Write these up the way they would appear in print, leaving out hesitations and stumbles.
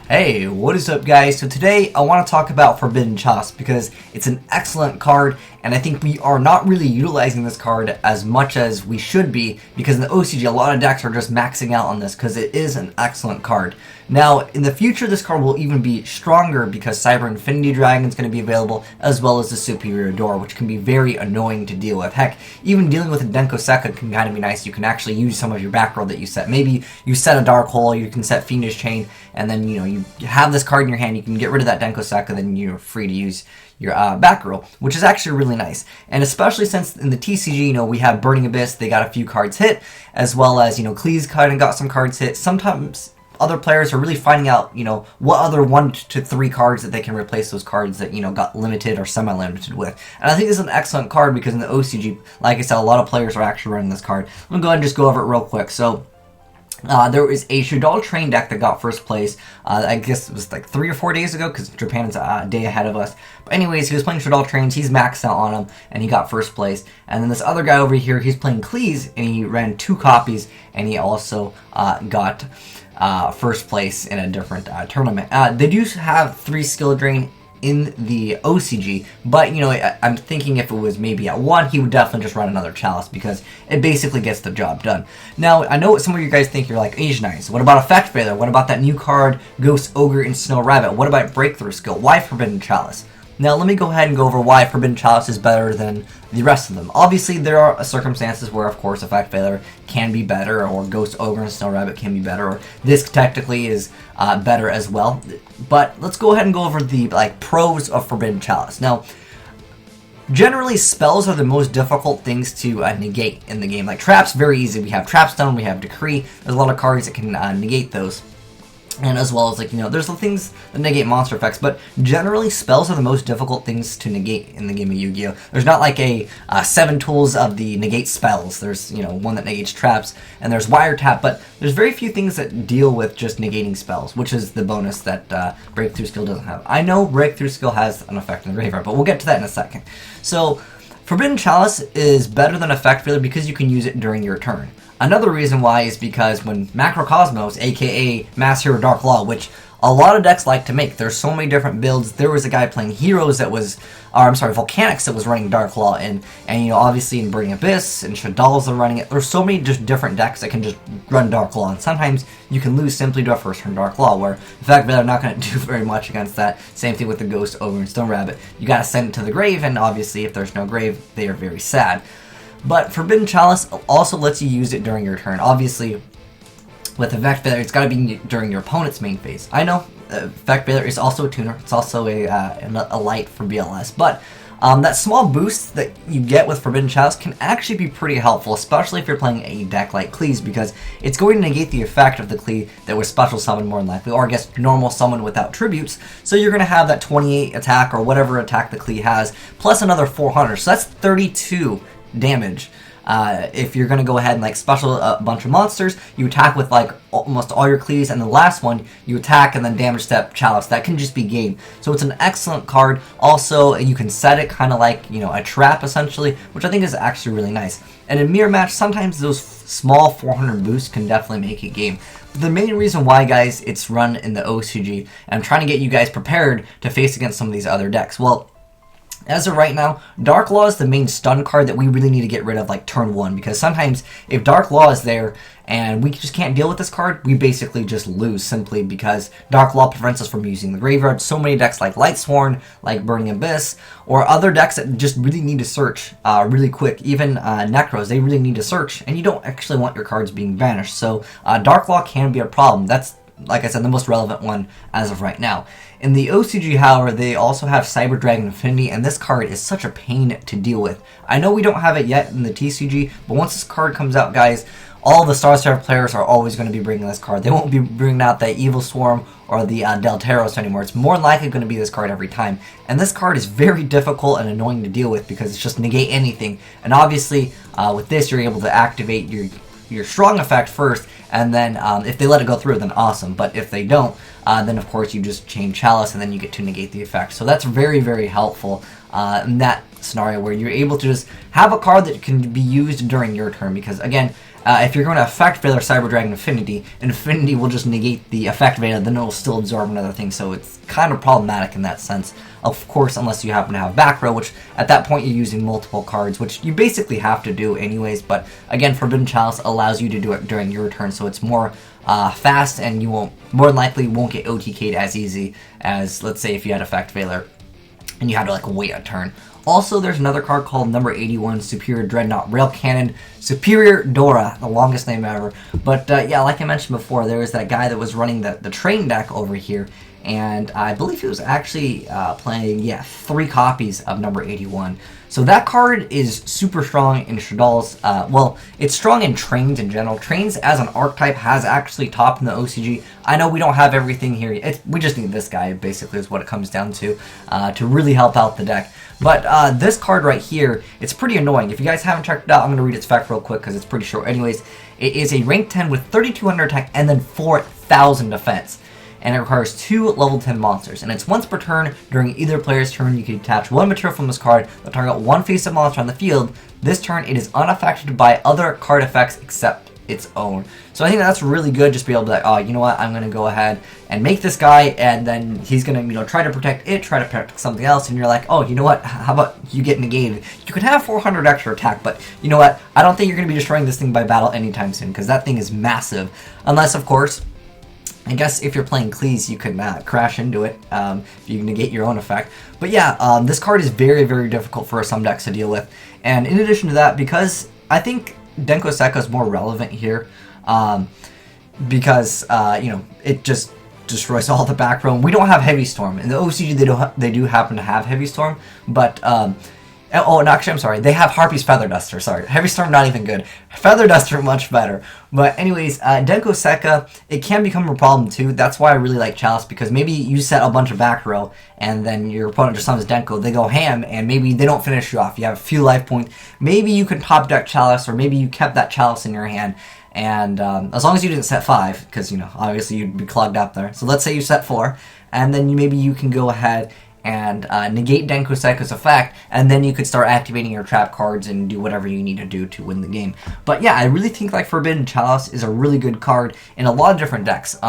Hey, what is up guys? So today I want to talk about Forbidden Chalice because it's an excellent card and I think we are not really utilizing this card as much as we should be because in the OCG a lot of decks are just maxing out on this because it is an excellent card. Now in the future this card will even be stronger because Cyber Infinity Dragon is going to be available as well as the Superior Dora, which can be very annoying to deal with. Heck, even dealing with a Denko Sekka can kind of be nice. You can actually use some of your back row that you set. Maybe you set a Dark Hole, you can set Fiendish Chain, and then you have this card in your hand, you can get rid of that Denko Sekka, then you're free to use your back row, which is actually really nice. And especially since in the TCG, we have Burning Abyss, they got a few cards hit, as well as, Klee's kind of got some cards hit. Sometimes other players are really finding out, what other 1 to 3 cards that they can replace those cards that, got limited or semi-limited with. And I think this is an excellent card because in the OCG, like I said, a lot of players are actually running this card. I'm going to go ahead and just go over it real quick. So there was a Shadal Train deck that got first place. I guess it was like 3 or 4 days ago because Japan's a day ahead of us. But anyways, he was playing Shadal Trains. He's maxed out on them and he got first place. And then this other guy over here, he's playing Klee's and he ran 2 copies and he also got first place in a different tournament. They do have 3 skill drain in the OCG, but I'm thinking if it was maybe at 1, he would definitely just run another Chalice because it basically gets the job done. Now, I know what some of you guys think. You're like, Azneyes, what about Effect Failure? What about that new card, Ghost Ogre and Snow Rabbit? What about Breakthrough Skill? Why Forbidden Chalice? Now, let me go ahead and go over why Forbidden Chalice is better than the rest of them. Obviously, there are circumstances where, of course, Effect Failure can be better, or Ghost Ogre and Snow Rabbit can be better, or this technically is better as well. But let's go ahead and go over the pros of Forbidden Chalice. Now, generally, spells are the most difficult things to negate in the game. Like traps, very easy. We have Trap Stone, we have Decree. There's a lot of cards that can negate those. And as well as, there's the things that negate monster effects, but generally spells are the most difficult things to negate in the game of Yu-Gi-Oh! There's not like a 7 tools of the negate spells. There's, one that negates traps, and there's Wiretap, but there's very few things that deal with just negating spells, which is the bonus that Breakthrough Skill doesn't have. I know Breakthrough Skill has an effect in the graveyard, but we'll get to that in a second. So, Forbidden Chalice is better than Effect Failure because you can use it during your turn. Another reason why is because when Macrocosmos, aka Mass Hero Dark Law, which a lot of decks like to make, there's so many different builds. There was a guy playing Heroes that was, Volcanics that was running Dark Law, and obviously in Burning Abyss and Shadal's are running it. There's so many just different decks that can just run Dark Law, and sometimes you can lose simply to a first turn Dark Law, where in fact they're not going to do very much against that. Same thing with the Ghost Ogre and Stone Rabbit. You got to send it to the grave, and obviously if there's no grave, they are very sad. But Forbidden Chalice also lets you use it during your turn. Obviously, with Effect Failure, it's got to be during your opponent's main phase. I know Effect Failure is also a tuner. It's also a light for BLS. But that small boost that you get with Forbidden Chalice can actually be pretty helpful, especially if you're playing a deck like Klee's, because it's going to negate the effect of the Klee that was special summoned more than likely, or I guess normal summon without tributes. So you're going to have that 28 attack or whatever attack the Klee has, plus another 400. So that's 32 damage. If you're going to go ahead and special a bunch of monsters, you attack with almost all your Klees, and the last one you attack and then damage step Chalice. That can just be game. So it's an excellent card. Also, you can set it kind of like a trap essentially, which I think is actually really nice. And in mirror match, sometimes those small 400 boosts can definitely make it game. But the main reason why, guys, it's run in the OCG, and I'm trying to get you guys prepared to face against some of these other decks. Well, as of right now, Dark Law is the main stun card that we really need to get rid of turn 1, because sometimes if Dark Law is there and we just can't deal with this card, we basically just lose simply because Dark Law prevents us from using the graveyard. So many decks like Lightsworn, like Burning Abyss, or other decks that just really need to search really quick, even Necros, they really need to search, and you don't actually want your cards being banished. So Dark Law can be a problem. That's, like I said, the most relevant one as of right now. In the OCG, however, they also have Cyber Dragon Infinity, and this card is such a pain to deal with. I know we don't have it yet in the TCG, but once this card comes out, guys, all the Star Starter players are always going to be bringing this card. They won't be bringing out the Evil Swarm or the Delteros anymore. It's more than likely going to be this card every time. And this card is very difficult and annoying to deal with because it's just negate anything. And obviously, with this, you're able to activate your strong effect first, and then if they let it go through, then awesome. But if they don't, then of course you just chain Chalice, and then you get to negate the effect. So that's very, very helpful in that scenario where you're able to just have a card that can be used during your turn. Because again, if you're going to Effect Veiler Cyber Dragon Infinity will just negate the Effect Veiler, then it'll still absorb another thing, so it's kind of problematic in that sense. Of course, unless you happen to have back row, which at that point you're using multiple cards, which you basically have to do anyways, but again, Forbidden Chalice allows you to do it during your turn, so it's more fast, and you more than likely won't get OTK'd as easy as, let's say, if you had Effect Veiler and you had to like wait a turn. Also, there's another card called number 81, Superior Dreadnought Rail Cannon, Superior Dora, the longest name ever. But yeah, like I mentioned before, there was that guy that was running the train deck over here, and I believe he was actually playing, yeah, 3 copies of number 81. So that card is super strong in Shadal's, well, it's strong in Trains in general. Trains as an archetype has actually topped in the OCG. I know we don't have everything here. We just need this guy, basically, is what it comes down to really help out the deck. But this card right here, it's pretty annoying. If you guys haven't checked it out, I'm going to read its fact real quick because it's pretty short. Anyways, it is a rank 10 with 3,200 attack and then 4,000 defense. And it requires 2 level 10 monsters. And it's once per turn. During either player's turn, you can attach 1 material from this card that target 1 face-up monster on the field. This turn, it is unaffected by other card effects except its own. So I think that's really good, just be able to be like, oh, you know what, I'm going to go ahead and make this guy, and then he's going to, you know, try to protect it, try to protect something else, and you're like, oh, you know what, how about you get negated? You could have 400 extra attack, but you know what, I don't think you're going to be destroying this thing by battle anytime soon, because that thing is massive. Unless, of course, I guess if you're playing Cleese, you can crash into it if you negate your own effect. But yeah, this card is very, very difficult for some decks to deal with. And in addition to that, because I think Denko Sekka is more relevant here, because you know, it just destroys all the back row. We don't have Heavy Storm. In the OCG, they do happen to have Heavy Storm, but oh, and actually, I'm sorry. They have Harpy's Feather Duster. Sorry. Heavy Storm, not even good. Feather Duster, much better. But anyways, Denko Sekka, it can become a problem too. That's why I really like Chalice, because maybe you set a bunch of back row, and then your opponent just summons Denko. They go ham, and maybe they don't finish you off. You have a few life points. Maybe you can top deck Chalice, or maybe you kept that Chalice in your hand. And as long as you didn't set 5, because, you know, obviously you'd be clogged up there. So let's say you set 4, and then maybe you can go ahead and negate Denko Sekka's effect, and then you could start activating your trap cards and do whatever you need to do to win the game. But yeah, I really think like Forbidden Chalice is a really good card in a lot of different decks,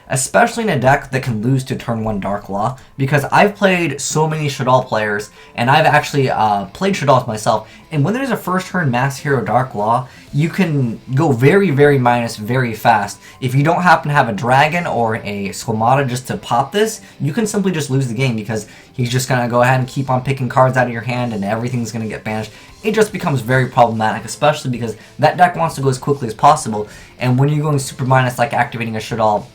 especially in a deck that can lose to turn 1 Dark Law, because I've played so many Shadal players, and I've actually played Shadals myself, and when there's a first turn Mass Hero Dark Law, you can go very, very minus very fast. If you don't happen to have a dragon or a Squamata just to pop this, you can simply just lose the game, because he's just going to go ahead and keep on picking cards out of your hand, and everything's going to get banished. It just becomes very problematic, especially because that deck wants to go as quickly as possible, and when you're going super minus, like activating a Shadal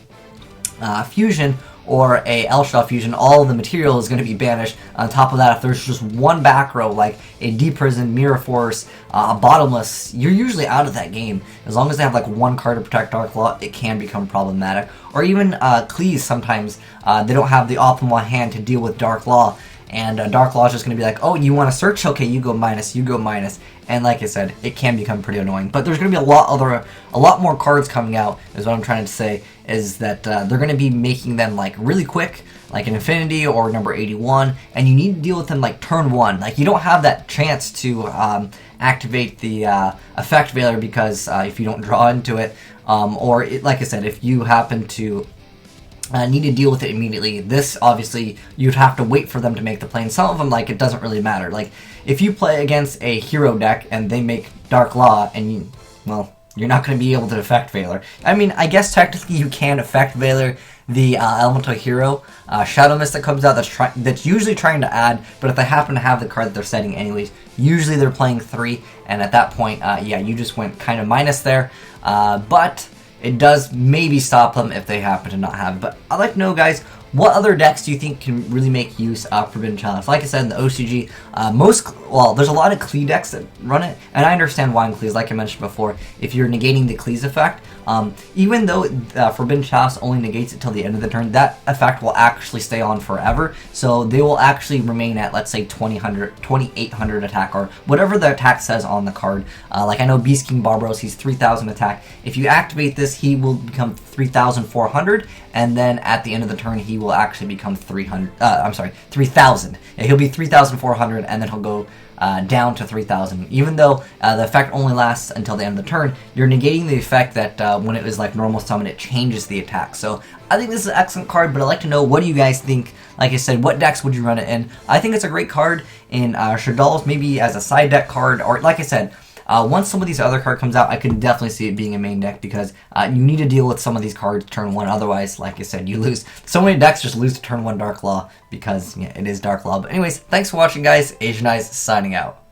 Fusion or a L-Shell Fusion, all of the material is going to be banished. On top of that, if there's just one back row, like a Deep Prison, Mirror Force, a Bottomless, you're usually out of that game. As long as they have like one card to protect Dark Law, it can become problematic. Or even Cleese, sometimes they don't have the optimal hand to deal with Dark Law. And Dark Law is just going to be like, oh, you want to search? Okay, you go minus, you go minus. And like I said, it can become pretty annoying. But there's going to be a lot more cards coming out, is what I'm trying to say, is that they're going to be making them like really quick, like an Infinity or number 81, and you need to deal with them like turn 1. Like, you don't have that chance to activate the Effect Veiler, because if you don't draw into it, like I said, if you happen to need to deal with it immediately, this obviously you'd have to wait for them to make the play. And some of them, like, it doesn't really matter. Like, if you play against a hero deck and they make Dark Law, and you, well, you're not going to be able to Effect Veiler. I mean, I guess technically you can Effect Veiler the Elemental Hero Shadow Mist that comes out, that's usually trying to add, but if they happen to have the card that they're setting anyways, usually they're playing 3, and at that point, yeah, you just went kind of minus there, but it does maybe stop them if they happen to not have it. But I'd like to know, guys, what other decks do you think can really make use of Forbidden Chalice? Like I said, in the OCG, there's a lot of Clee decks that run it, and I understand why in Cleese, like I mentioned before, if you're negating the Cleese effect, even though Forbidden Chalice only negates it till the end of the turn, that effect will actually stay on forever, so they will actually remain at, let's say, 2800 attack, or whatever the attack says on the card. Like I know Beast King Barbaros, he's 3000 attack. If you activate this, he will become 3400, and then at the end of the turn, he he will actually become 300. I'm sorry, 3,000. Yeah, he'll be 3,400, and then he'll go down to 3,000. Even though the effect only lasts until the end of the turn, you're negating the effect that when it was like normal summon, it changes the attack. So I think this is an excellent card, but I'd like to know, what do you guys think? Like I said, what decks would you run it in? I think it's a great card in Shaddoll's, maybe as a side deck card, or like I said, once some of these other card comes out, I can definitely see it being a main deck, because you need to deal with some of these cards turn 1, otherwise, like I said, you lose. So many decks just lose to turn 1 Dark Law, because yeah, it is Dark Law. But anyways, thanks for watching, guys. Azneyes signing out.